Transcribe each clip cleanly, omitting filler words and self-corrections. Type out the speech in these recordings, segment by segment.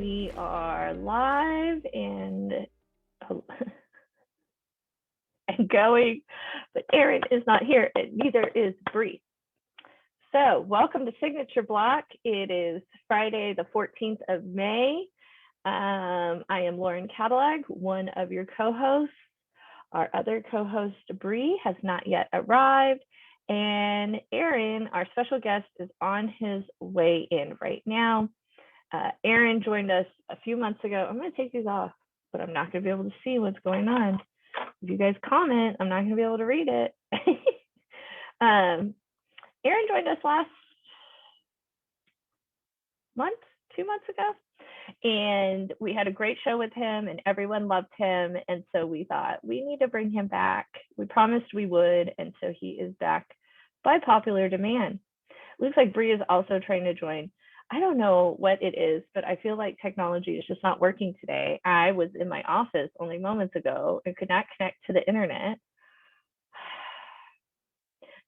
We are live and going, but Aaron is not here, and neither is Bri. So welcome to Signature Block. It is Friday, the 14th of May. I am Lauren Cadilac, one of your co-hosts. Our other co-host, Bri, has not yet arrived. And Aaron, our special guest, is on his way in right now. Aaron joined us a few months ago. I'm going to take these off, but I'm not going to be able to see what's going on. If you guys comment, I'm not going to be able to read it. Aaron joined us last month, 2 months ago, and we had a great show with him, and everyone loved him. And so we thought we need to bring him back. We promised we would, and so he is back by popular demand. Looks like Bri is also trying to join. I don't know what it is, but I feel like technology is just not working today. I was in my office only moments ago and could not connect to the internet.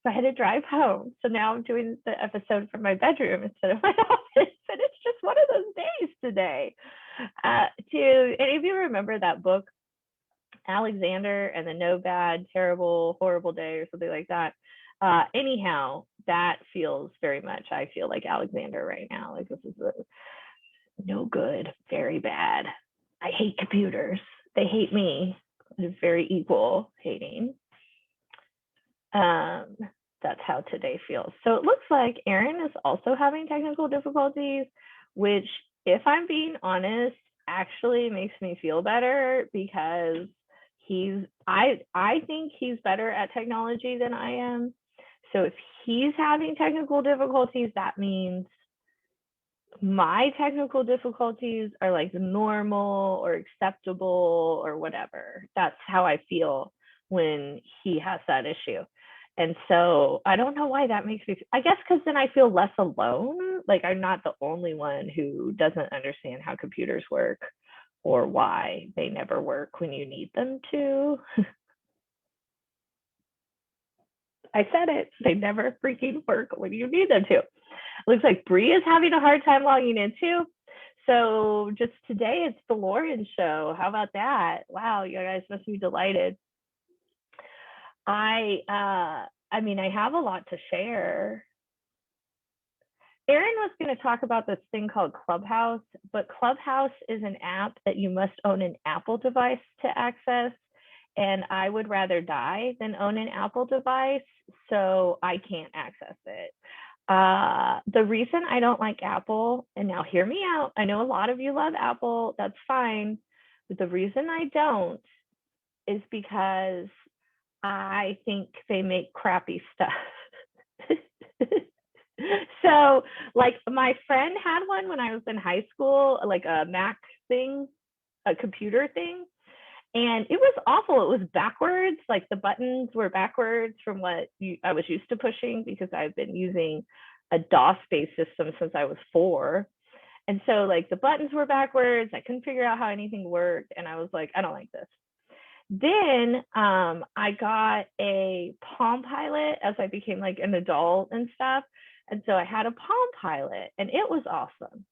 So I had to drive home. So now I'm doing the episode from my bedroom instead of my office. And it's just one of those days today. Do any of you remember that book, Alexander and the No Bad, Terrible, Horrible Day, or something like that? Anyhow, that feels very much, I feel like Alexander right now. Like, this is no good, very bad. I hate computers. They hate me. It's very equal hating. That's how today feels. So it looks like Aaron is also having technical difficulties, which, if I'm being honest, actually makes me feel better, because I think he's better at technology than I am. So if he's having technical difficulties, that means my technical difficulties are like normal or acceptable or whatever. That's how I feel when he has that issue. And so I don't know why that makes me, I guess because then I feel less alone. Like, I'm not the only one who doesn't understand how computers work or why they never work when you need them to. I said it. They never freaking work when you need them to. Looks like Bri is having a hard time logging in too. So just today, it's the Lauren show. How about that? Wow, you guys must be delighted. I mean, I have a lot to share. Aaron was going to talk about this thing called Clubhouse, but Clubhouse is an app that you must own an Apple device to access. And I would rather die than own an Apple device, so I can't access it. The reason I don't like Apple, and now hear me out, I know a lot of you love Apple, that's fine, but the reason I don't is because I think they make crappy stuff. So, like, my friend had one when I was in high school, like a Mac thing, a computer thing. And it was awful. It was backwards. Like, the buttons were backwards from what I was used to pushing, because I've been using a DOS-based system since I was 4. And so, like, the buttons were backwards. I couldn't figure out how anything worked. And I was like, I don't like this. Then I got a Palm Pilot as I became like an adult and stuff. And so I had a Palm Pilot, and it was awesome.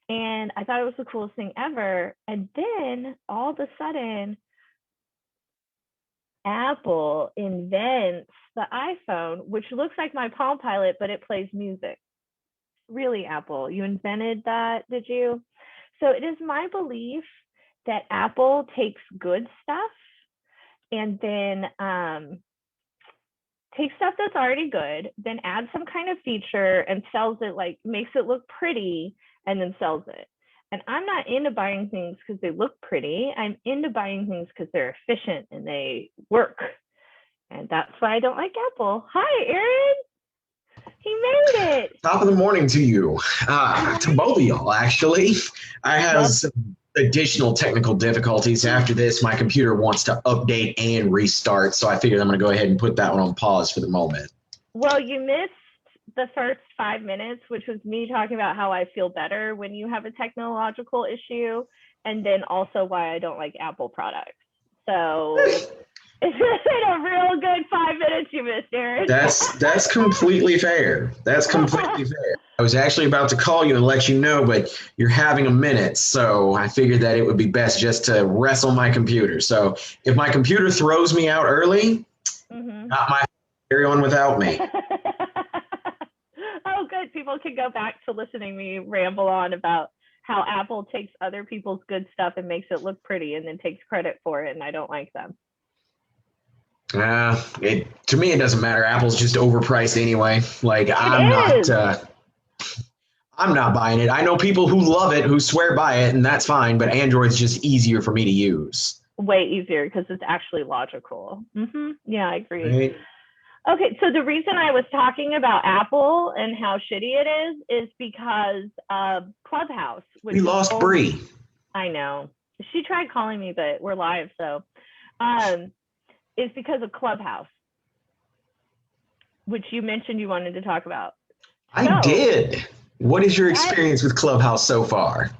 And I thought it was the coolest thing ever. And then all of a sudden, Apple invents the iPhone, which looks like my Palm Pilot, but it plays music. Really, Apple, you invented that, did you? So it is my belief that Apple takes good stuff and then takes stuff that's already good, then adds some kind of feature and sells it, like makes it look pretty, and then sells it. And I'm not into buying things because they look pretty. I'm into buying things because they're efficient and they work. And that's why I don't like Apple. Hi, Aaron. He made it. Top of the morning to you. To both of y'all, actually. I have some additional technical difficulties. After this, my computer wants to update and restart, so I figured I'm going to go ahead and put that one on pause for the moment. Well, you missed the first 5 minutes, which was me talking about how I feel better when you have a technological issue, and then also why I don't like Apple products. So it's been a real good 5 minutes you missed, Aaron. That's completely fair. That's completely fair. I was actually about to call you and let you know, but you're having a minute. So I figured that it would be best just to wrestle my computer. So if my computer throws me out early, not my carry on without me. Oh, good. People can go back to listening to me ramble on about how Apple takes other people's good stuff and makes it look pretty and then takes credit for it, and I don't like them. To me, it doesn't matter. Apple's just overpriced anyway. Like I'm not buying it. I know people who love it, who swear by it, and that's fine. But Android's just easier for me to use. Way easier because it's actually logical. Yeah, I agree. Right. Okay, so the reason I was talking about Apple and how shitty it is because Clubhouse. We lost Bri. I know. She tried calling me, but we're live, so it's because of Clubhouse, which you mentioned you wanted to talk about. I did. What is your experience with Clubhouse so far?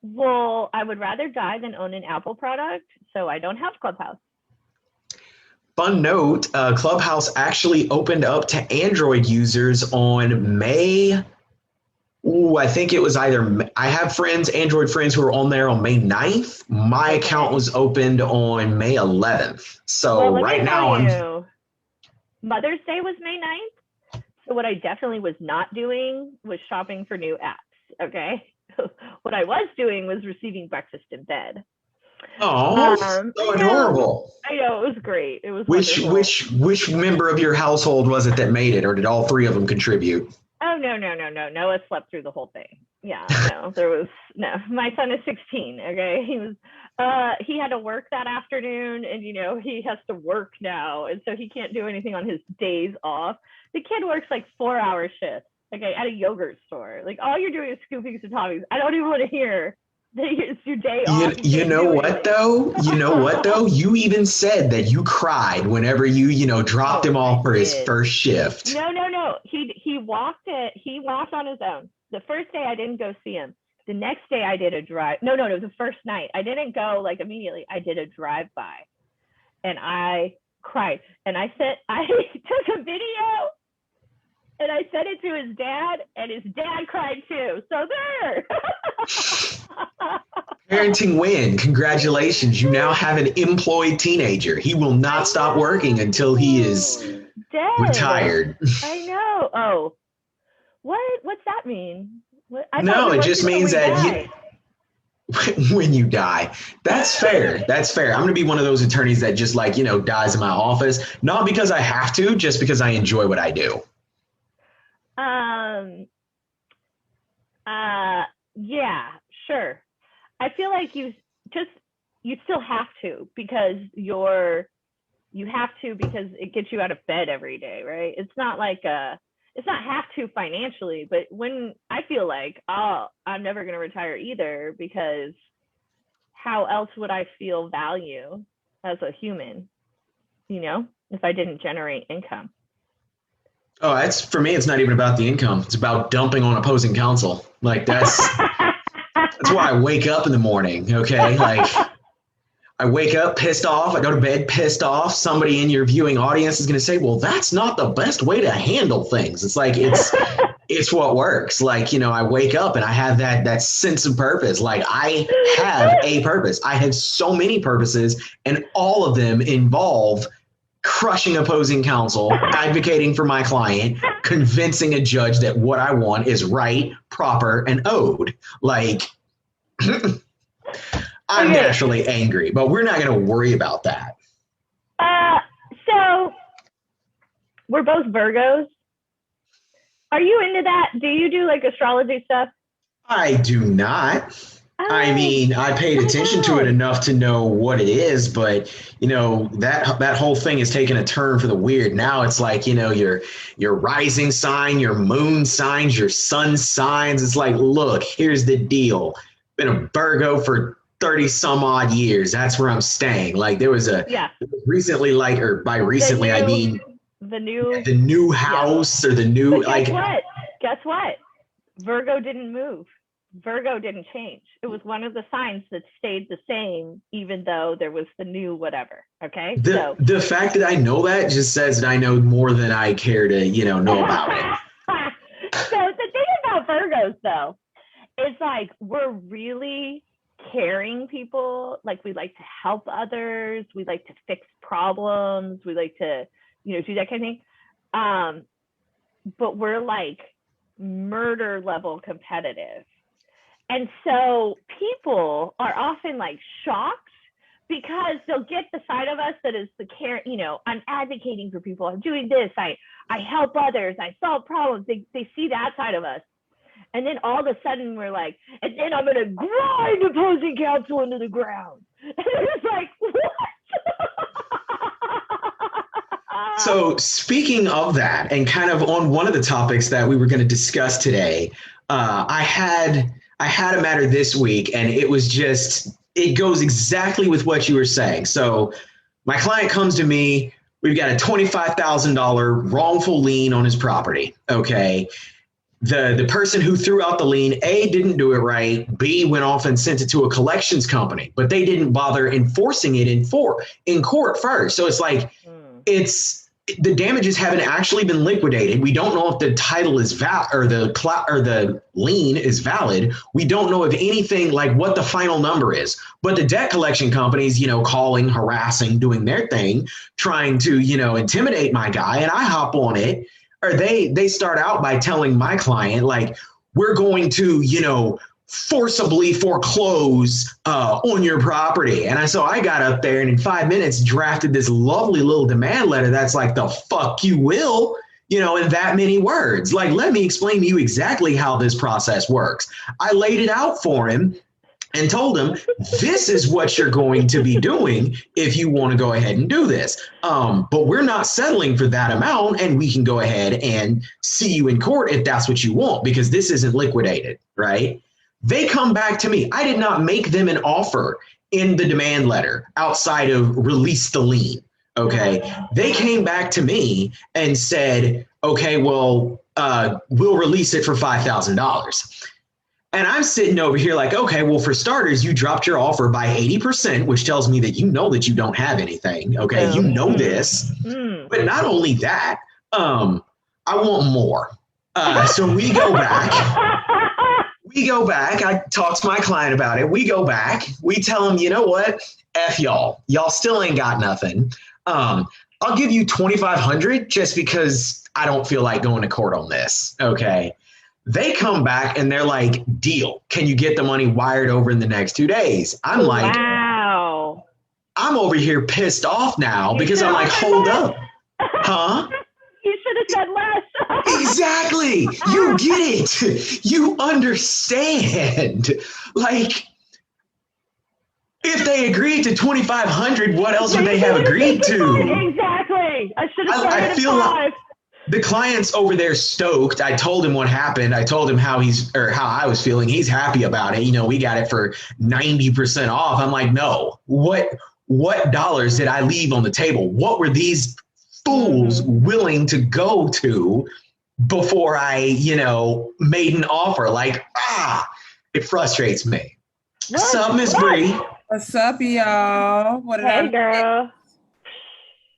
Well, I would rather die than own an Apple product, so I don't have Clubhouse. Fun note, Clubhouse actually opened up to Android users on May. I think it was I have Android friends who are on there on May 9th. My account was opened on May 11th. So right now Mother's Day was May 9th. So what I definitely was not doing was shopping for new apps. Okay. What I was doing was receiving breakfast in bed. Oh, so adorable. I know, it was great. It was which member of your household was it that made it, or did all three of them contribute? Oh, no. Noah slept through the whole thing. Yeah, no. My son is 16, okay? He had to work that afternoon, and, he has to work now, and so he can't do anything on his days off. The kid works like 4-hour shifts, okay, at a yogurt store. Like, all you're doing is scooping some toppings. I don't even want to hear it's your day off. You know what though? You even said that you cried whenever you dropped him off for his first shift. No. He walked on his own. The first day I didn't go see him. The next day I did a drive. No, the first night. I didn't go like immediately. I did a drive-by. And I cried. And I took a video and I sent it to his dad, and his dad cried too. So there. Parenting win. Congratulations. You now have an employed teenager. He will not stop working until he is retired. I know. Oh, what's that mean? It just means that when you die. That's fair. I'm going to be one of those attorneys that just dies in my office, not because I have to, just because I enjoy what I do. Yeah, sure. I feel like you still have to because because it gets you out of bed every day, right? It's not it's not have to financially, but when I feel like, I'm never going to retire either, because how else would I feel value as a human, if I didn't generate income? Oh, for me, it's not even about the income. It's about dumping on opposing counsel. Like that's why I wake up in the morning. Okay. Like I wake up pissed off. I go to bed pissed off. Somebody in your viewing audience is going to say, well, that's not the best way to handle things. It's like, it's what works. Like, I wake up and I have that sense of purpose. Like I have a purpose. I have so many purposes, and all of them involve crushing opposing counsel, advocating for my client, convincing a judge that what I want is right, proper, and owed. Like, I'm naturally angry, but we're not going to worry about that. So we're both Virgos. Are you into that? Do you do astrology stuff? I do not. I mean, I paid attention to it enough to know what it is, but that whole thing is taking a turn for the weird. Now it's like, your rising sign, your moon signs, your sun signs. It's like, look, here's the deal. Been a Virgo for 30 some odd years. That's where I'm staying. Like there was recently, or by recently, I mean the new house or the new, guess what? Virgo didn't move. Virgo didn't change. It was one of the signs that stayed the same, even though there was the new whatever. Okay. The fact that I know that just says that I know more than I care to, know about it. So the thing about those though. It's like we're really caring people. Like we like to help others. We like to fix problems. We like to, do that kind of thing. But we're like murder level competitive. And so people are often like shocked because they'll get the side of us that is the care, I'm advocating for people. I'm doing this. I help others. I solve problems. They see that side of us. And then all of a sudden we're like, and then I'm going to grind opposing counsel into the ground. And it's like, what? So speaking of that, and kind of on one of the topics that we were going to discuss today, I had a matter this week, and it was just, it goes exactly with what you were saying. So my client comes to me, we've got a $25,000 wrongful lien on his property. Okay. The person who threw out the lien, A, didn't do it right. B, went off and sent it to a collections company, but they didn't bother enforcing it in court first. So it's like, the damages haven't actually been liquidated. We don't know if the title is valid or the lien is valid. We don't know if anything like what the final number is. But the debt collection companies, calling, harassing, doing their thing, trying to, intimidate my guy, and I hop on it. Or they start out by telling my client, like, we're going to, forcibly foreclose on your property. And so I got up there and in 5 minutes drafted this lovely little demand letter that's like, the fuck you will, in that many words. Like, let me explain to you exactly how this process works. I laid it out for him and told him, this is what you're going to be doing if you want to go ahead and do this. But we're not settling for that amount, and we can go ahead and see you in court if that's what you want, because this isn't liquidated, right? They come back to me. I did not make them an offer in the demand letter outside of release the lien. Okay. They came back to me and said, okay, well, we'll release it for $5,000. And I'm sitting over here like, okay, well, for starters, you dropped your offer by 80%, which tells me that you know that you don't have anything. Okay. You know this. But not only that, I want more. So we go back. I talk to my client about it. We go back. We tell him, you know what? F y'all. Y'all still ain't got nothing. I'll give you $2,500 just because I don't feel like going to court on this. Okay. They come back and they're like, deal. Can you get the money wired over in the next 2 days? I'm like, wow. I'm over here pissed off now because I'm like, hold up. Huh? You should have said less. Exactly. You get it. You understand. Like, if they agreed to $2,500, what else would they have agreed to? Exactly. I should have started I feel at 5. like the client's over there stoked. I told him what happened. I told him how I was feeling. He's happy about it. We got it for 90% off. I'm like, no. What dollars did I leave on the table? What were these fools willing to go to before I, made an offer? Like, it frustrates me. What's up, Miss Bri? What's up, y'all? Hey, girl.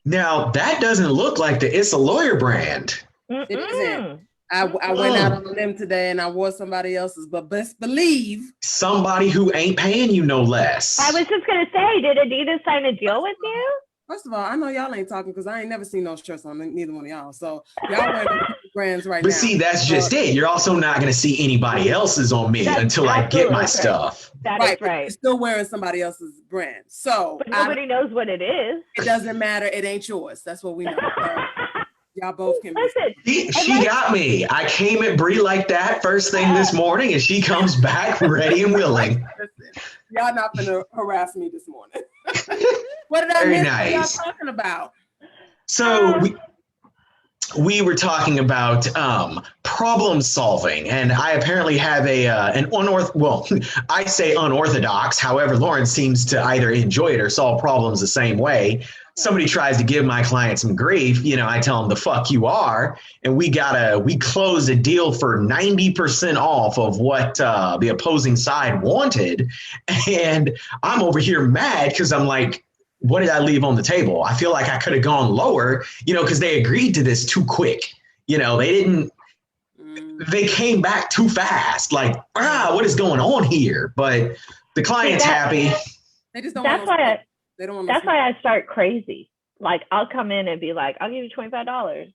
Now, that doesn't look like the It's a Lawyer brand. It isn't. I went out on them today and I wore somebody else's, but best believe. Somebody who ain't paying you no less. I was just going to say, did Adidas sign a deal with you? First of all, I know y'all ain't talking because I ain't never seen no shirts on neither one of y'all. So y'all wearing brands right now. But see, that's just it. You're also not going to see anybody else's on me until I get my stuff. That is right. You're still wearing somebody else's brand. So but nobody knows what it is. It doesn't matter. It ain't yours. That's what we know. Y'all both can She got me. I came at Bri like that first thing this morning, and she comes back ready and willing. Listen, y'all not gonna harass me this morning. What did I miss? Nice. What y'all talking about? So we were talking about problem solving, and I apparently have I say unorthodox. However, Lauren seems to either enjoy it or solve problems the same way. Somebody tries to give my client some grief, I tell them the fuck you are, and we closed a deal for 90% off of what the opposing side wanted, and I'm over here mad because I'm like, what did I leave on the table? I feel like I could have gone lower, because they agreed to this too quick. They didn't. they came back too fast. Like, what is going on here? But the client's happy. They just don't. That's why I start crazy. Like, I'll come in and be like, I'll give you $25.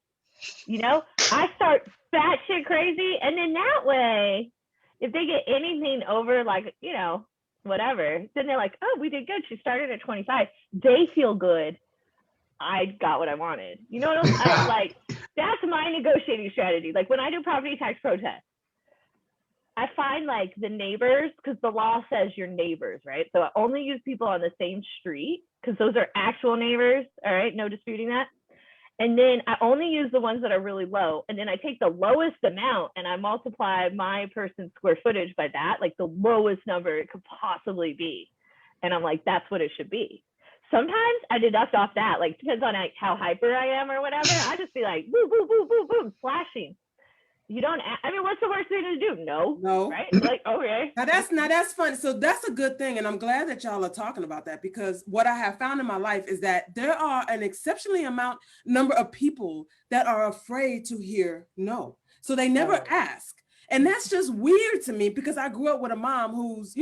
You know, I start batshit crazy, and then that way, if they get anything over, like, you know, whatever, then they're like, oh, we did good. She started at 25. They feel good. I got what I wanted. You know what I'm saying? Like, that's my negotiating strategy. Like, when I do property tax protests, I find like the neighbors, because the law says your neighbors, right? So I only use people on the same street because those are actual neighbors. All right, no disputing that. And then I only use the ones that are really low. And then I take the lowest amount and I multiply my person's square footage by that, like the lowest number it could possibly be. And I'm like, that's what it should be. Sometimes I deduct off that, like, depends on like how hyper I am or whatever. I just be like, boom, boom, boom, boom, boom, flashing. You don't, I mean, what's the worst thing to do? No. Right? Like, okay. Now that's fun. So that's a good thing. And I'm glad that y'all are talking about that, because what I have found in my life is that there are an exceptionally number of people that are afraid to hear no. So they never ask. And that's just weird to me, because I grew up with a mom whose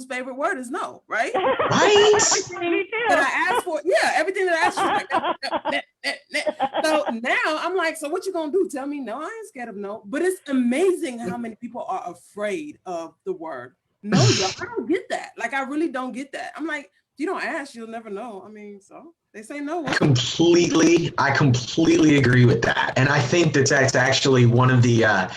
favorite word is no, right? Right. Everything that I asked for, everything that I asked for. Like, so now I'm like, so what you gonna do? Tell me no? I ain't scared of no. But it's amazing how many people are afraid of the word no. I don't get that. Like, I really don't get that. I'm like, you don't ask, you'll never know. I mean, so they say no. I completely agree with that. And I think that's actually one of the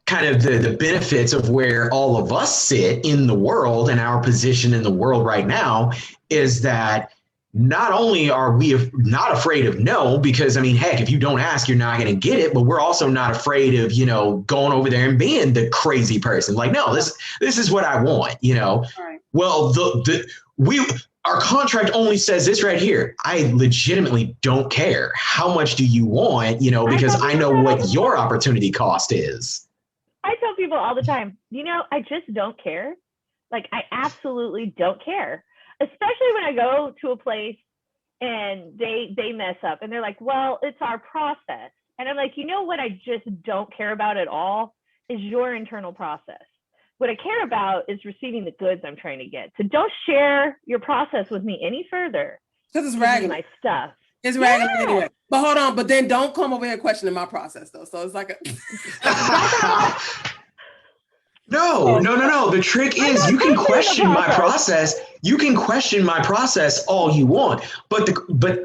kind of the benefits of where all of us sit in the world and our position in the world right now is that not only are we not afraid of no, because I mean, heck, if you don't ask, you're not going to get it, but we're also not afraid of, going over there and being the crazy person. Like, no, this is what I want, Right. Well, our contract only says this right here. I legitimately don't care. How much do you want, because I know what your opportunity cost is. I tell people all the time, I just don't care. Like, I absolutely don't care. Especially when I go to a place and they mess up and they're like, well, it's our process. And I'm like, what I just don't care about at all is your internal process. What I care about is receiving the goods I'm trying to get. So don't share your process with me any further. Because it's ragging my stuff. It's ragging anyway. But hold on, but then don't come over here questioning my process though. So it's like a No. The trick is you can question my process. You can question my process all you want, but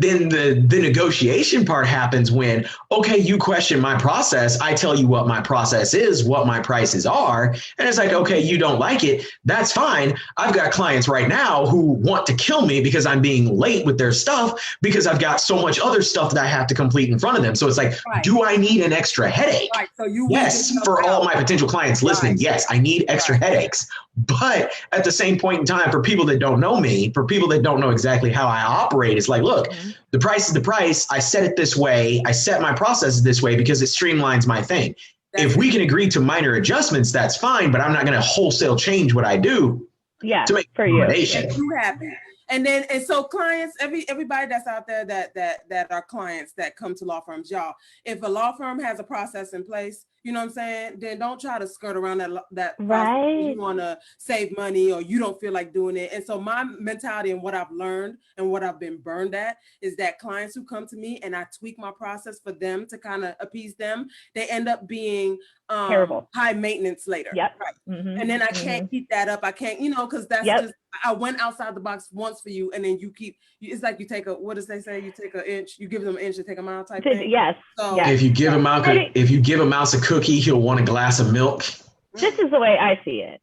then the negotiation part happens when, okay, you question my process. I tell you what my process is, what my prices are. And it's like, okay, you don't like it. That's fine. I've got clients right now who want to kill me because I'm being late with their stuff because I've got so much other stuff that I have to complete in front of them. So it's like, do I need an extra headache? Right. So yes, for all my potential clients listening, yes, I need extra headaches. But at the same point in time, for people that don't know me, for people that don't know exactly how I operate, it's like, look, the price is the price. I set it this way. I set my processes this way because it streamlines my thing. If we can agree to minor adjustments, that's fine, but I'm not going to wholesale change what I do to make for you. You happy. And so clients, everybody that's out there that are clients that come to law firms, y'all, if a law firm has a process in place, you know what I'm saying, then don't try to skirt around that right. You want to save money or you don't feel like doing it. And so my mentality and what I've learned and what I've been burned at is that clients who come to me and I tweak my process for them to kind of appease them, they end up being terrible, high maintenance later. Yep. Right. And then I can't keep that up. I can't, because that's just, I went outside the box once for you, and then it's like you take what does they say? You take an inch, you give them an inch to take a mile type thing. Yes. So, if you give a mouse a cookie, he'll want a glass of milk. This is the way I see it.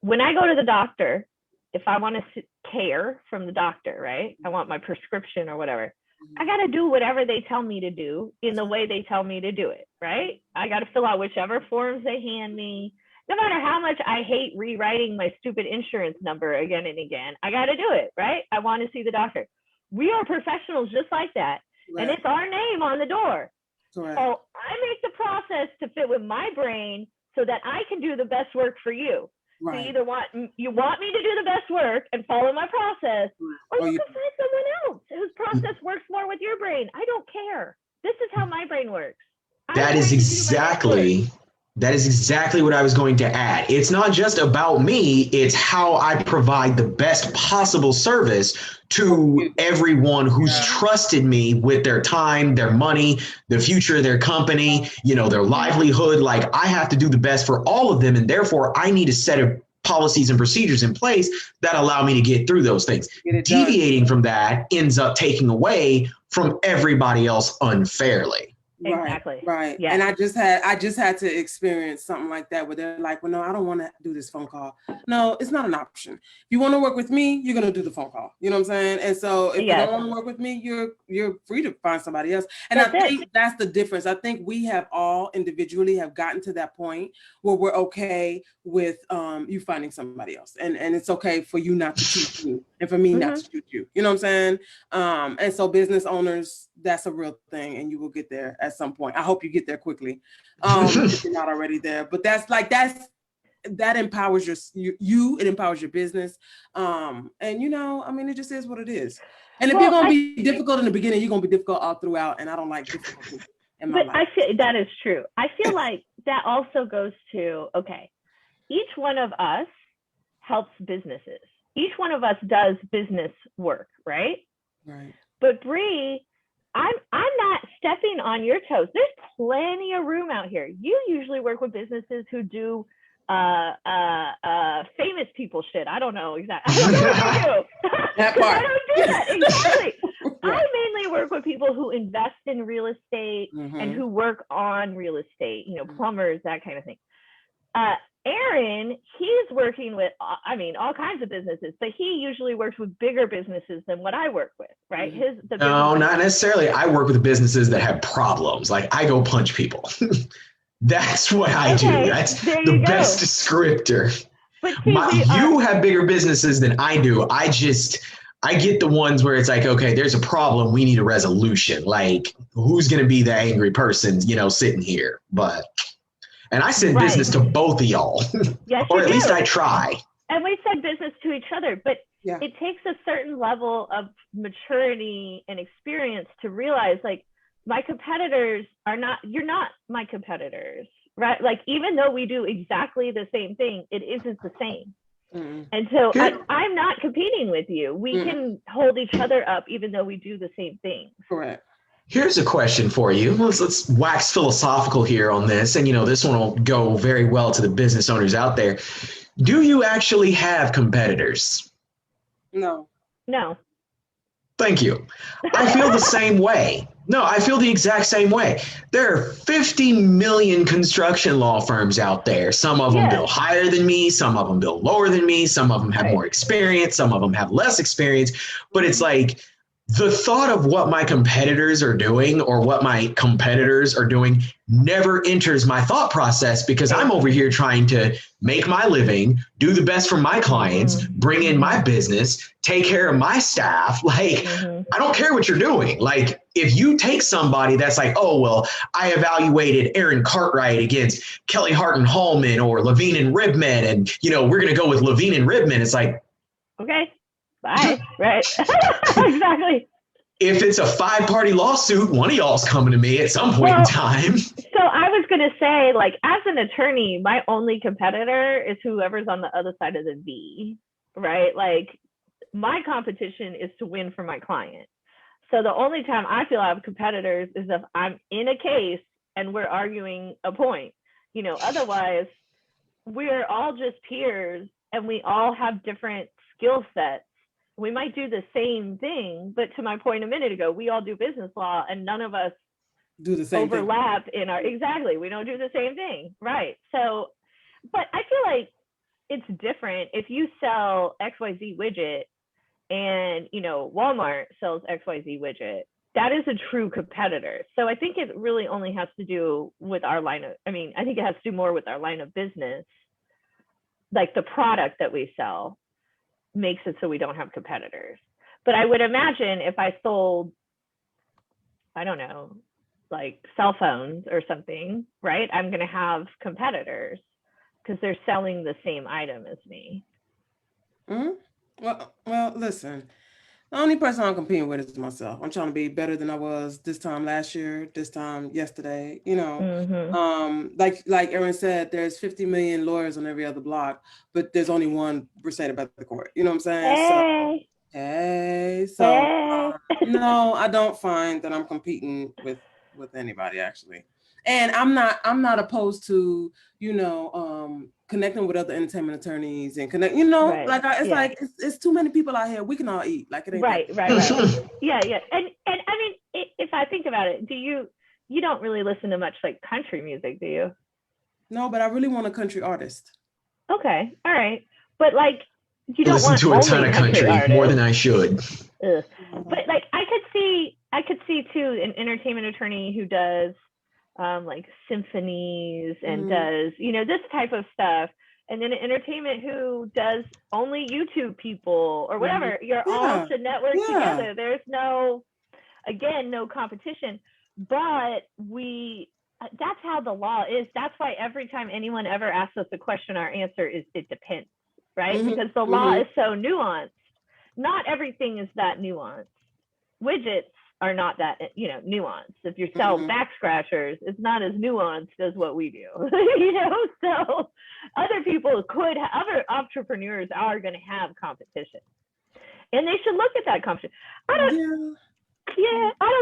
When I go to the doctor, if I want to care from the doctor, right? I want my prescription or whatever. I got to do whatever they tell me to do in the way they tell me to do it, right? I got to fill out whichever forms they hand me. No matter how much I hate rewriting my stupid insurance number again and again, I got to do it, right? I want to see the doctor. We are professionals just like that. Right. And it's our name on the door. Right. So I make the process to fit with my brain so that I can do the best work for you. Right. So you want me to do the best work and follow my process, or you can find someone else whose process works more with your brain. I don't care. This is how my brain works. That is exactly That is exactly what I was going to add. It's not just about me, it's how I provide the best possible service to everyone who's trusted me with their time, their money, the future of their company, their livelihood. Like, I have to do the best for all of them. And therefore, I need a set of policies and procedures in place that allow me to get through those things. Deviating from that ends up taking away from everybody else unfairly. Exactly. Right. Yeah. And I just had to experience something like that where they're like, well, no, I don't want to do this phone call. No, it's not an option. If you want to work with me, you're going to do the phone call. You know what I'm saying? And so if you don't want to work with me, you're free to find somebody else. And I think that's the difference. I think we have all individually have gotten to that point where we're okay with you finding somebody else. And it's okay for you not to choose you and for me not to choose you. You know what I'm saying? And so business owners, that's a real thing, and you will get there at some point. I hope you get there quickly, if you're not already there. But that empowers you. It empowers your business, and it just is what it is. And if you're gonna be difficult in the beginning, you're gonna be difficult all throughout. And I don't like difficulty in my life. I feel that is true. I feel like that also goes to each one of us helps businesses. Each one of us does business work, right? Right. But Bri, I'm not stepping on your toes. There's plenty of room out here. You usually work with businesses who do famous people shit. I don't know exactly. I don't know what they do. That part. I don't do that. Exactly. I mainly work with people who invest in real estate and who work on real estate, plumbers, that kind of thing. Aaron, he's working with, all kinds of businesses, but he usually works with bigger businesses than what I work with, right? No, not necessarily. I work with businesses that have problems. Like, I go punch people. That's what I do. That's the best descriptor. But see, you have bigger businesses than I do. I get the ones where it's like, okay, there's a problem. We need a resolution. Like, who's going to be the angry person, sitting here? And I send business to both of y'all, or at least I try. And we send business to each other, but it takes a certain level of maturity and experience to realize, like, my competitors you're not my competitors, right? Like, even though we do exactly the same thing, it isn't the same. And so I'm not competing with you. We can hold each other up even though we do the same thing. Correct. Here's a question for you. Let's wax philosophical here on this. And, this one will go very well to the business owners out there. Do you actually have competitors? No. Thank you. I feel the same way. No, I feel the exact same way. There are 50 million construction law firms out there. Some of them bill higher than me. Some of them bill lower than me. Some of them have more experience. Some of them have less experience. But it's like, the thought of what my competitors are doing or what my competitors are doing never enters my thought process, because I'm over here trying to make my living, do the best for my clients, bring in my business, take care of my staff. Like, I don't care what you're doing. Like, if you take somebody that's like, oh, well, I evaluated Aaron Cartwright against Kelly Hart and Hallman or Levine and Ribman, and, we're going to go with Levine and Ribman. It's like, okay. Bye. Right. Exactly. If it's a 5-party lawsuit, one of y'all's coming to me at some point in time. So I was going to say, like, as an attorney, my only competitor is whoever's on the other side of the V, right? Like, my competition is to win for my client. So the only time I feel I have competitors is if I'm in a case and we're arguing a point. Otherwise, we're all just peers and we all have different skill sets. We might do the same thing, but to my point a minute ago, we all do business law and none of us do the same overlap thing. We don't do the same thing. Right. So, but I feel like it's different if you sell XYZ widget and, Walmart sells XYZ widget. That is a true competitor. So I think it really only has to do with I think it has to do more with our line of business, like the product that we sell makes it so we don't have competitors. But I would imagine if I sold, I don't know, like cell phones or something, right? I'm going to have competitors because they're selling the same item as me. Well, listen, The only person I'm competing with is myself. I'm trying to be better than I was this time last year, this time yesterday. Like Erin said, there's 50 million lawyers on every other block, but there's only one Mercedes Bethancourt. You know what I'm saying? No, I don't find that I'm competing with anybody actually. And I'm not opposed to, connecting with other entertainment attorneys and connect, it's too many people out here. We can all eat. Like it ain't right. Yeah. And I mean, if I think about it, you don't really listen to much like country music, do you? No, but I really want a country artist. Okay. All right. But like, you don't listen want to a ton of country more than I should. Ugh. But like, I could see too an entertainment attorney who does like symphonies and does, this type of stuff. And then an entertainment who does only YouTube people or whatever. You're all to network together. There's no competition. But that's how the law is. That's why every time anyone ever asks us a question, our answer is it depends, right? Because the law is so nuanced. Not everything is that nuanced. Widgets are not that, nuanced. If you sell back scratchers, it's not as nuanced as what we do, so other entrepreneurs are going to have competition and they should look at that competition. I don't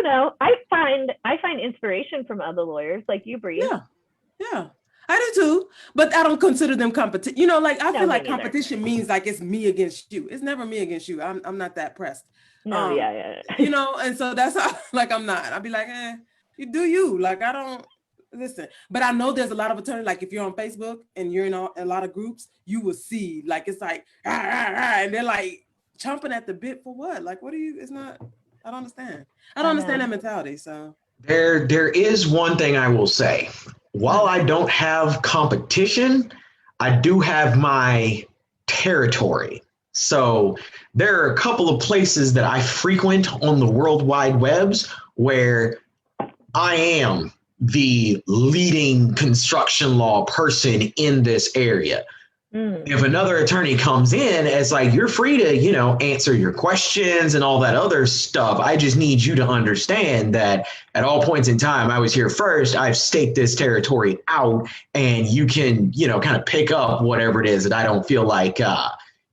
know. I find inspiration from other lawyers like you, Bri. Yeah. I do too, but I don't consider them competition. I feel like competition means like it's me against you. It's never me against you. I'm not that pressed. No, and so that's how, like, I'm not. I'll be like, you do you. Like, I don't listen. But I know there's a lot of attorneys, like if you're on Facebook and you're in a lot of groups, you will see, like, it's like, and they're like chomping at the bit for what? Like, it's not, I don't understand. I don't understand that mentality, so. There is one thing I will say. While I don't have competition, I do have my territory. So there are a couple of places that I frequent on the World Wide Webs where I am the leading construction law person in this area. If another attorney comes in, it's like, you're free to, answer your questions and all that other stuff. I just need you to understand that at all points in time, I was here first. I've staked this territory out and you can, kind of pick up whatever it is that I don't feel like,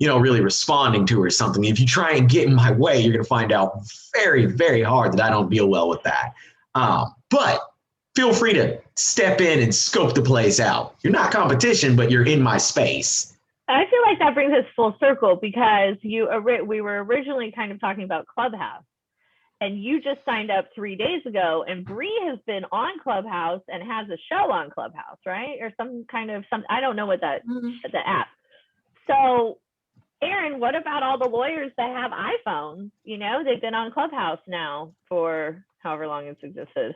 really responding to or something. If you try and get in my way, you're going to find out very, very hard that I don't deal well with that. But feel free to step in and scope the place out. You're not competition, but you're in my space. I feel like that brings us full circle because we were originally kind of talking about Clubhouse, and you just signed up 3 days ago, and Bri has been on Clubhouse and has a show on Clubhouse, right? Or some I don't know what the app. So, Erin, what about all the lawyers that have iPhones? They've been on Clubhouse now for however long it's existed.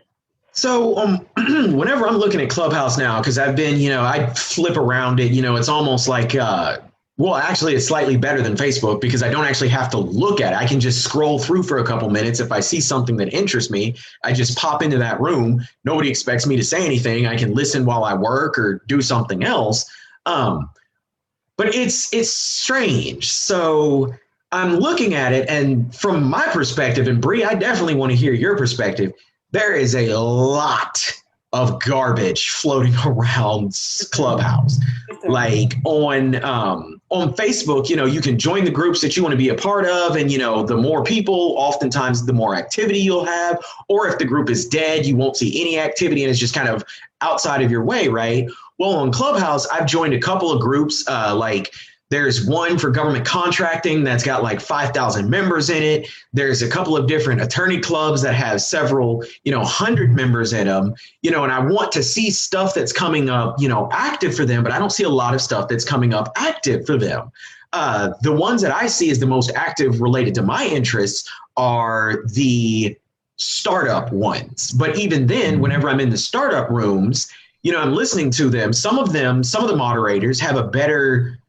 So whenever I'm looking at Clubhouse now, because I've been, I flip around it, it's almost like, actually it's slightly better than Facebook because I don't actually have to look at it. I can just scroll through for a couple minutes. If I see something that interests me, I just pop into that room. Nobody expects me to say anything. I can listen while I work or do something else. But it's strange. So I'm looking at it, and from my perspective, and Bri, I definitely want to hear your perspective. There is a lot of garbage floating around Clubhouse. Like on Facebook, you can join the groups that you want to be a part of. And, the more people, oftentimes the more activity you'll have. Or if the group is dead, you won't see any activity and it's just kind of outside of your way, right? Well, on Clubhouse, I've joined a couple of groups there's one for government contracting that's got like 5,000 members in it. There's a couple of different attorney clubs that have several, 100 members in them, and I want to see stuff that's coming up, active for them, but I don't see a lot of stuff that's coming up active for them. The ones that I see as the most active related to my interests are the startup ones. But even then, whenever I'm in the startup rooms, I'm listening to them. Some of the moderators have a better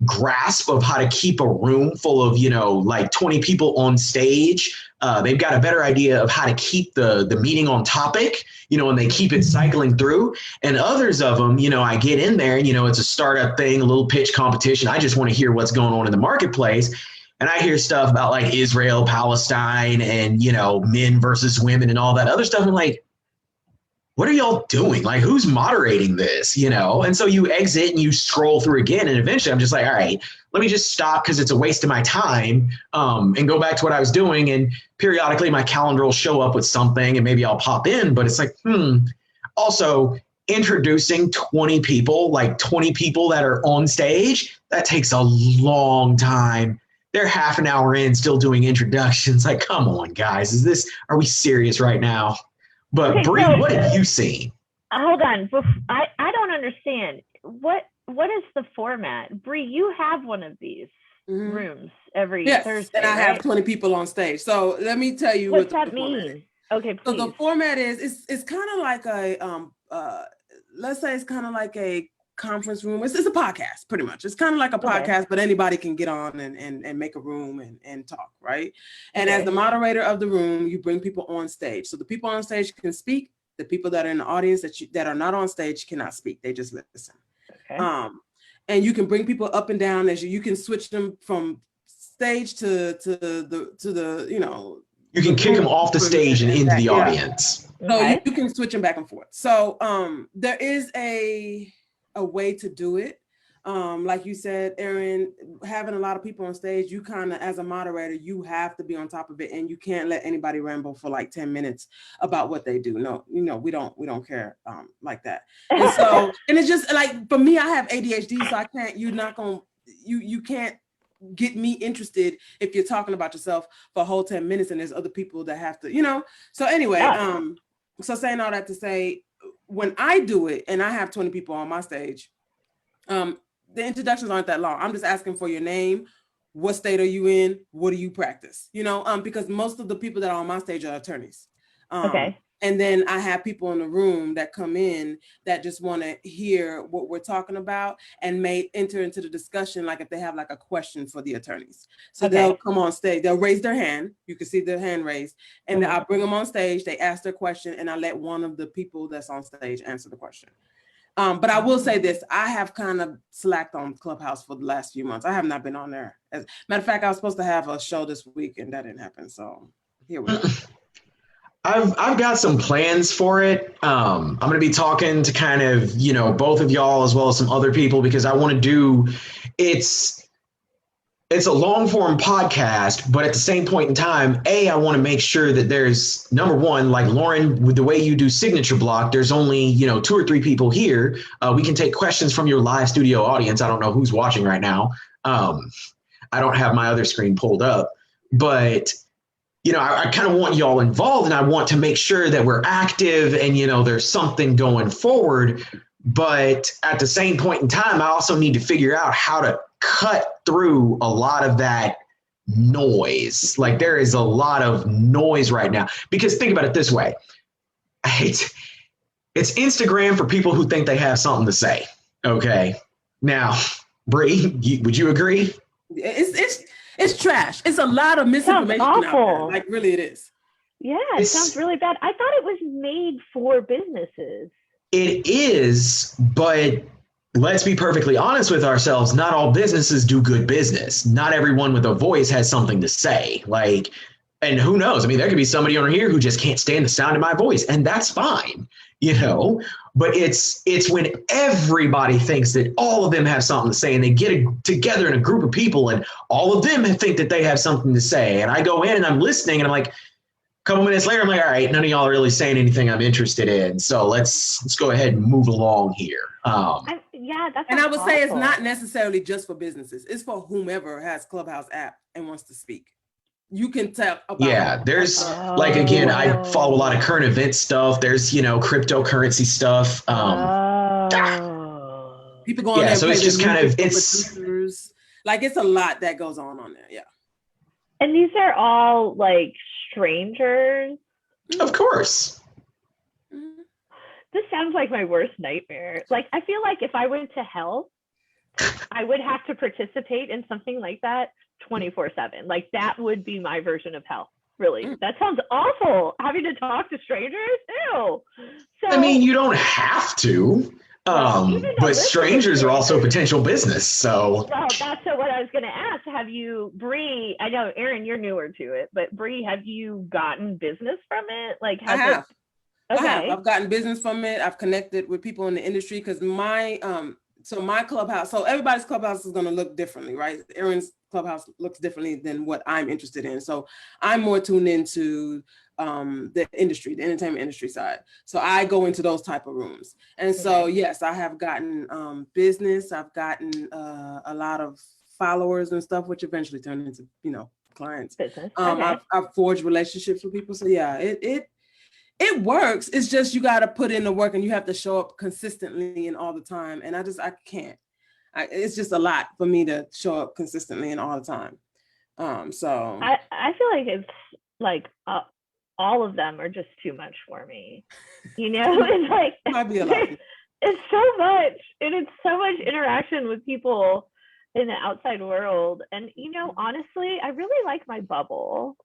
grasp of how to keep a room full of, 20 people on stage. They've got a better idea of how to keep the meeting on topic, and they keep it cycling through. And others of them, I get in there and, it's a startup thing, a little pitch competition. I just want to hear what's going on in the marketplace. and I hear stuff about like Israel, Palestine, and, you know, men versus women and all that other stuff. I'm like, what are y'all doing? Like, who's moderating this, you know? And so you exit and you scroll through again. And eventually I'm just like, all right, let me just stop because it's a waste of my time, and go back to what I was doing. And periodically my calendar will show up with something and maybe I'll pop in. But it's like, Also, introducing 20 people, like 20 people that are on stage, that takes a long time. They're half an hour in still doing introductions. Like, come on, guys. Are we serious right now? But okay, Bri, what have you seen? Hold on. I don't understand. What is the format? Bri, you have one of these rooms every Thursday, and I have 20 people on stage. So let me tell you what that means. Okay, please. So the format is it's kind of like a let's say it's kind of like a conference room. It's a podcast, pretty much. It's kind of like a podcast, but anybody can get on and make a room and talk, right? And as the moderator of the room, you bring people on stage. So the people on stage can speak. The people that are in the audience that are not on stage cannot speak. They just listen. Okay. And you can bring people up and down as you can switch them from stage to the you know. You can kick them off the stage and into the audience. So you can switch them back and forth. So there is a way to do it. Like you said, Aaron, having a lot of people on stage, you kind of, as a moderator, you have to be on top of it, and you can't let anybody ramble for like 10 minutes about what they do. No, you know, we don't care like that. And so, and it's just like, for me, I have ADHD, so I can't, you can't get me interested if you're talking about yourself for a whole 10 minutes and there's other people that have to, you know. So anyway, so saying all that to say, when I do it and I have 20 people on my stage, the introductions aren't that long. I'm just asking for your name. What state are you in? What do you practice? You know, because most of the people that are on my stage are attorneys. And then I have people in the room that come in that just want to hear what we're talking about and may enter into the discussion, like if they have like a question for the attorneys. So they'll come on stage, they'll raise their hand. You can see their hand raised. And then I bring them on stage, they ask their question, and I let one of the people that's on stage answer the question. But I will say this, I have kind of slacked on Clubhouse for the last few months. I have not been on there. As a matter of fact, I was supposed to have a show this week and that didn't happen. So here we go. I've got some plans for it. I'm going to be talking to kind of, you know, both of y'all as well as some other people, because I want to do, it's a long form podcast, but at the same point in time, I want to make sure that there's, number one, like Lauren, with the way you do signature block, there's only, you know, 2 or 3 people here. We can take questions from your live studio audience. I don't know who's watching right now. I don't have my other screen pulled up, but you know, I kind of want y'all involved, and I want to make sure that we're active and, you know, there's something going forward. But at the same point in time, I also need to figure out how to cut through a lot of that noise. Like, there is a lot of noise right now, because think about it this way. It's Instagram for people who think they have something to say. Okay. Now, Bri, would you agree? It's trash. It's a lot of misinformation out there. Like, really, it is. Yeah, it sounds really bad. I thought it was made for businesses. It is, but let's be perfectly honest with ourselves. Not all businesses do good business. Not everyone with a voice has something to say. Like, and who knows? I mean, there could be somebody over here who just can't stand the sound of my voice, and that's fine, you know. But it's when everybody thinks that all of them have something to say, and they get together in a group of people and all of them think that they have something to say. And I go in and I'm listening and I'm like, a couple minutes later, I'm like, all right, none of y'all are really saying anything I'm interested in. So let's go ahead and move along here. And I would say it's not necessarily just for businesses. It's for whomever has Clubhouse app and wants to speak. You can tell about there's like, again, I follow a lot of current event stuff. There's, you know, cryptocurrency stuff. People go on there. So it's just kind of, like, it's a lot that goes on there. Yeah. And these are all like strangers. Of course. This sounds like my worst nightmare. Like, I feel like if I went to hell, I would have to participate in something like that 24/7. Like, that would be my version of hell. Really, that sounds awful. Having to talk to strangers. Ew. So, I mean, you don't have to. But strangers are also potential business. So well, that's what I was going to ask. Have you, Bri? I know, Aaron, you're newer to it, but Bri, have you gotten business from it? Like, I have. Okay. I've gotten business from it. I've connected with people in the industry because my clubhouse. So everybody's clubhouse is going to look differently, right? Aaron's clubhouse looks differently than what I'm interested in. So I'm more tuned into the industry, the entertainment industry side. So I go into those type of rooms. And so, yes, I have gotten business. I've gotten a lot of followers and stuff, which eventually turned into, clients. Business. I've forged relationships with people. So yeah, it works. It's just, you got to put in the work and you have to show up consistently and all the time. And I can't. It's just a lot for me to show up consistently and all the time. So I feel like it's like all of them are just too much for me. It's like it might be a lot. It's so much, and it's so much interaction with people in the outside world. And honestly, I really like my bubble.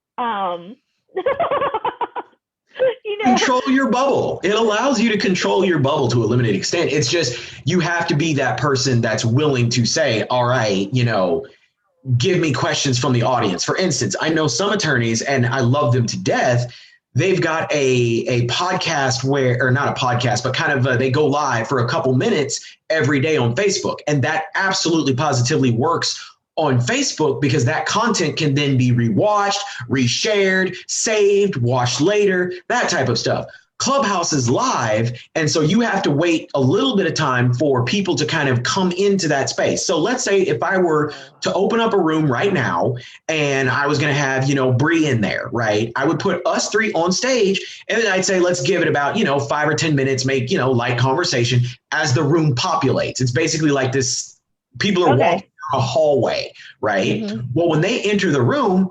Control your bubble. It allows you to control your bubble to a limited extent. It's just, you have to be that person that's willing to say, all right, give me questions from the audience. For instance, I know some attorneys, and I love them to death. They've got a podcast or not a podcast, but kind of they go live for a couple minutes every day on Facebook. And that absolutely positively works on Facebook because that content can then be rewatched, reshared, saved, watched later, that type of stuff. Clubhouse is live, and so you have to wait a little bit of time for people to kind of come into that space. So let's say if I were to open up a room right now and I was going to have, Bri in there, right? I would put us three on stage, and then I'd say, let's give it about, 5 or 10 minutes, make, light conversation as the room populates. It's basically like this, people are walking down a hallway, right? Mm-hmm. Well, when they enter the room,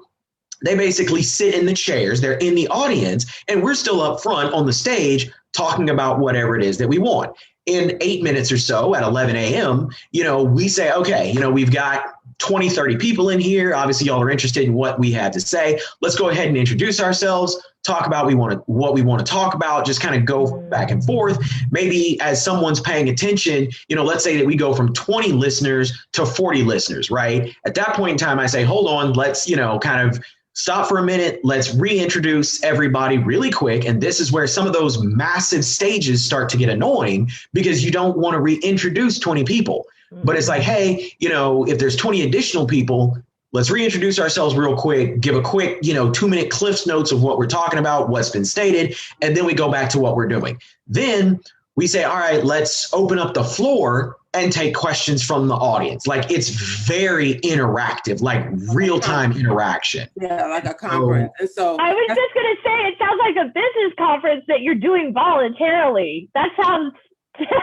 they basically sit in the chairs, they're in the audience, and we're still up front on the stage talking about whatever it is that we want. In 8 minutes or so at 11 a.m., we say, okay, we've got 20, 30 people in here. Obviously, y'all are interested in what we have to say. Let's go ahead and introduce ourselves, talk about what we want to talk about, just kind of go back and forth. Maybe as someone's paying attention, let's say that we go from 20 listeners to 40 listeners, right? At that point in time, I say, hold on, let's, kind of stop for a minute. Let's reintroduce everybody really quick. And this is where some of those massive stages start to get annoying because you don't want to reintroduce 20 people. But it's like, hey, if there's 20 additional people, let's reintroduce ourselves real quick, give a quick, 2-minute Cliff's notes of what we're talking about, what's been stated, and then we go back to what we're doing. Then we say, all right, let's open up the floor and take questions from the audience. Like, it's very interactive, like real-time interaction. Yeah, like a conference. And so I was just going to say, it sounds like a business conference that you're doing voluntarily. That sounds terrible.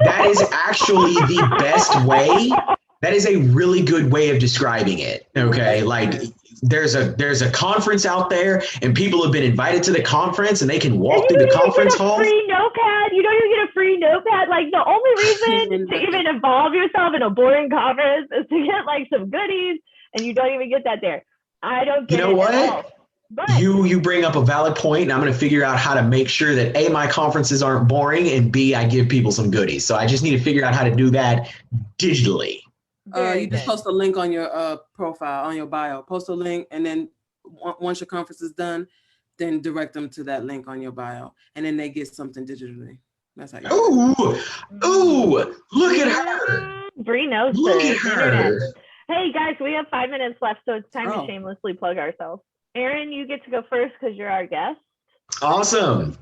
That is actually the best way. That is a really good way of describing it. Okay, like there's a conference out there, and people have been invited to the conference, and they can walk through the conference hall. Free notepad. You don't even get a free notepad. Like, the only reason to even involve yourself in a boring conference is to get like some goodies, and you don't even get that there. I don't get it. You know what? At all. But you bring up a valid point, and I'm going to figure out how to make sure that A, my conferences aren't boring, and B, I give people some goodies. So I just need to figure out how to do that digitally. You just post a link on your profile, on your bio. Post a link, and then once your conference is done, then direct them to that link on your bio, and then they get something digitally. That's how you Ooh, look at her. Bri knows look at her. Internet. Hey guys, we have 5 minutes left, so it's time to shamelessly plug ourselves. Aaron, you get to go first because you're our guest. Awesome.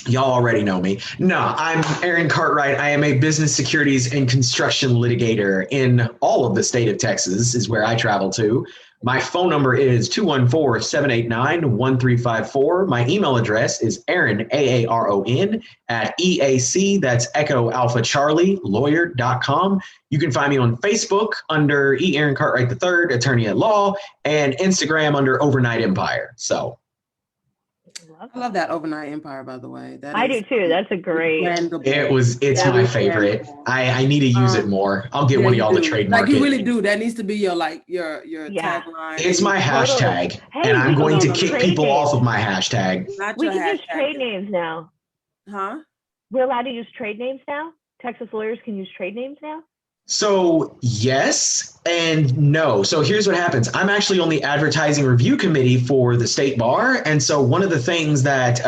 Y'all already know me. No, I'm Aaron Cartwright. I am a business securities and construction litigator in all of the state of Texas is where I travel to. My phone number is 214-789-1354. My email address is Aaron, AARON, @EAC, that's Echo Alpha Charlie, lawyer.com. You can find me on Facebook under E. Aaron Cartwright III, attorney at law, and Instagram under Overnight Empire. So. I love that Overnight Empire, by the way. I do too. That's a great. It's my favorite. I need to use it more. I'll get one of y'all to trademark it. Like, you really do. That needs to be your tagline. It's my hashtag, and I'm going to kick people off of my hashtag. We can use trade names now. Huh? We're allowed to use trade names now? Texas lawyers can use trade names now? So yes and no. So here's what happens. I'm actually on the advertising review committee for the state bar. And so one of the things that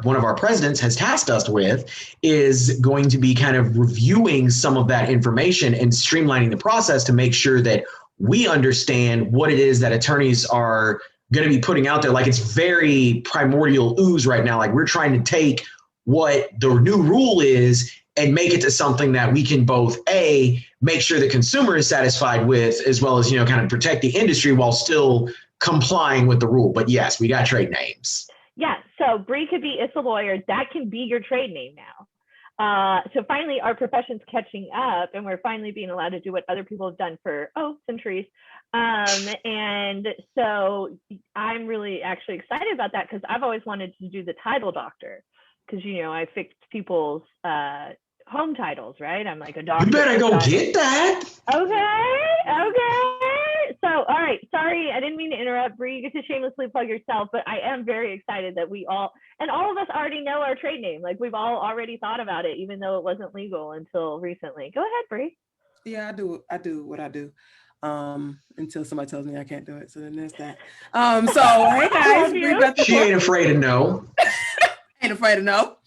one of our presidents has tasked us with is going to be kind of reviewing some of that information and streamlining the process to make sure that we understand what it is that attorneys are going to be putting out there. Like, it's very primordial ooze right now. Like, we're trying to take what the new rule is and make it to something that we can both make sure the consumer is satisfied with, as well as, kind of protect the industry while still complying with the rule. But yes, we got trade names. Yeah, so Bri could be It's a Lawyer. That can be your trade name now. So finally, our profession's catching up, and we're finally being allowed to do what other people have done for, centuries. And so I'm really actually excited about that, because I've always wanted to do the title doctor, because, I fixed people's home titles, right? I'm like a doctor. You better go get that. Okay. So, all right. Sorry, I didn't mean to interrupt. Bri, you get to shamelessly plug yourself, but I am very excited that all of us already know our trade name. Like, we've all already thought about it, even though it wasn't legal until recently. Go ahead, Bri. Yeah, I do what I do. Until somebody tells me I can't do it. So then there's that. So hey guys, Bri Bethancourt. She ain't afraid of no. Ain't afraid of no.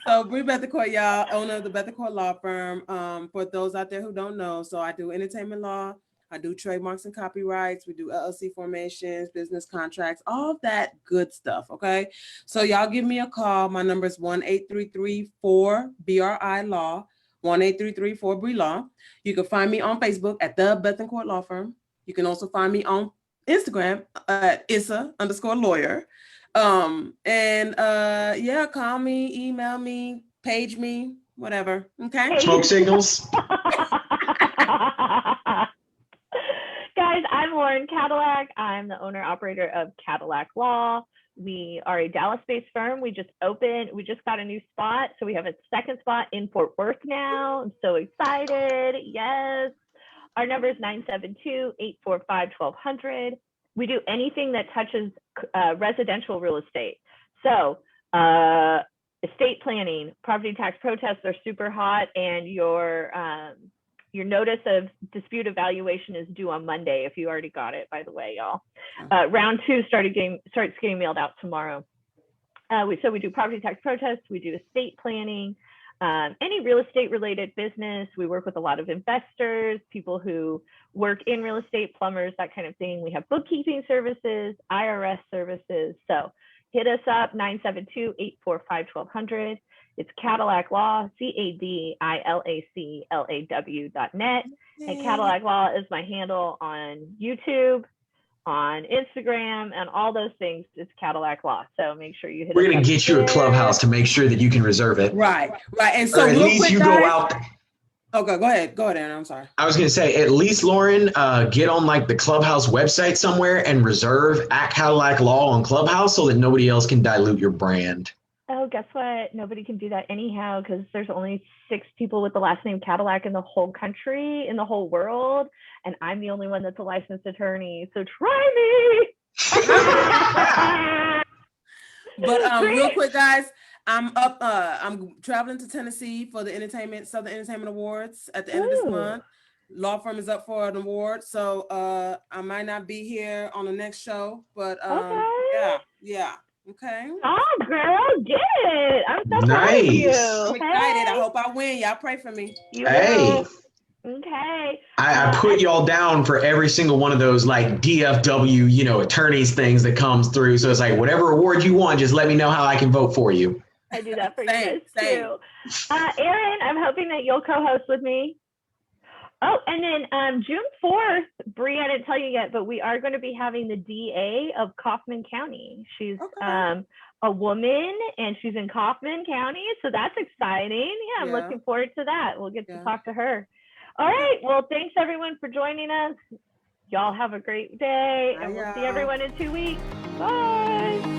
So Bri Bethancourt, y'all, owner of the Bethancourt Law Firm. For those out there who don't know, so I do entertainment law, I do trademarks and copyrights, we do LLC formations, business contracts, all of that good stuff, okay? So y'all give me a call. My number is 1-833-4-BRI-LAW, 1-833-4-BRI-LAW. You can find me on Facebook at the Bethancourt Law Firm. You can also find me on Instagram at Issa_lawyer. Yeah, call me, email me, page me, whatever. Okay. Smoke signals. Guys, I'm Lauren Cadillac. I'm the owner operator of Cadillac Law. We are a Dallas-based firm. We just got a new spot. So we have a second spot in Fort Worth now. I'm so excited. Yes. Our number is 972-845-1200. We do anything that touches residential real estate. So estate planning, property tax protests are super hot, and your notice of dispute evaluation is due on Monday, if you already got it, by the way, y'all. Round 2 starts getting mailed out tomorrow. We do property tax protests, we do estate planning, any real estate related business. We work with a lot of investors, people who work in real estate, plumbers, that kind of thing. We have bookkeeping services, IRS services. So hit us up, 972-845-1200. It's Cadillac Law, CADILACLAW.net. And Cadillac Law is my handle on YouTube, on Instagram, and all those things. It's Cadillac Law. So make sure you hit. We're gonna get you a clubhouse to make sure that you can reserve it. Right. And so at least you go out. Okay, go ahead, Aaron. I'm sorry. I was gonna say, at least Lauren, get on like the Clubhouse website somewhere and reserve at Cadillac Law on Clubhouse so that nobody else can dilute your brand. Oh, guess what? Nobody can do that anyhow, because there's only 6 people with the last name Cadillac in the whole country, in the whole world, and I'm the only one that's a licensed attorney. So try me. But real quick, guys, I'm traveling to Tennessee for the Southern Entertainment Awards at the end of this month. Law firm is up for an award, so I might not be here on the next show, but yeah. Okay. Oh, girl, get it. I'm so proud of you. I'm excited. I hope I win. Y'all pray for me. Hey. Okay. I put y'all down for every single one of those like DFW, attorneys things that comes through. So it's like, whatever award you want, just let me know how I can vote for you. I do that for you guys too. Erin, I'm hoping that you'll co-host with me. Oh, and then June 4th, Bri, I didn't tell you yet, but we are going to be having the DA of Kaufman County. She's a woman, and she's in Kaufman County, so that's exciting. Yeah, I'm looking forward to that. We'll get to talk to her. All right. Well, thanks, everyone, for joining us. Y'all have a great day, and we'll see everyone in 2 weeks. Bye.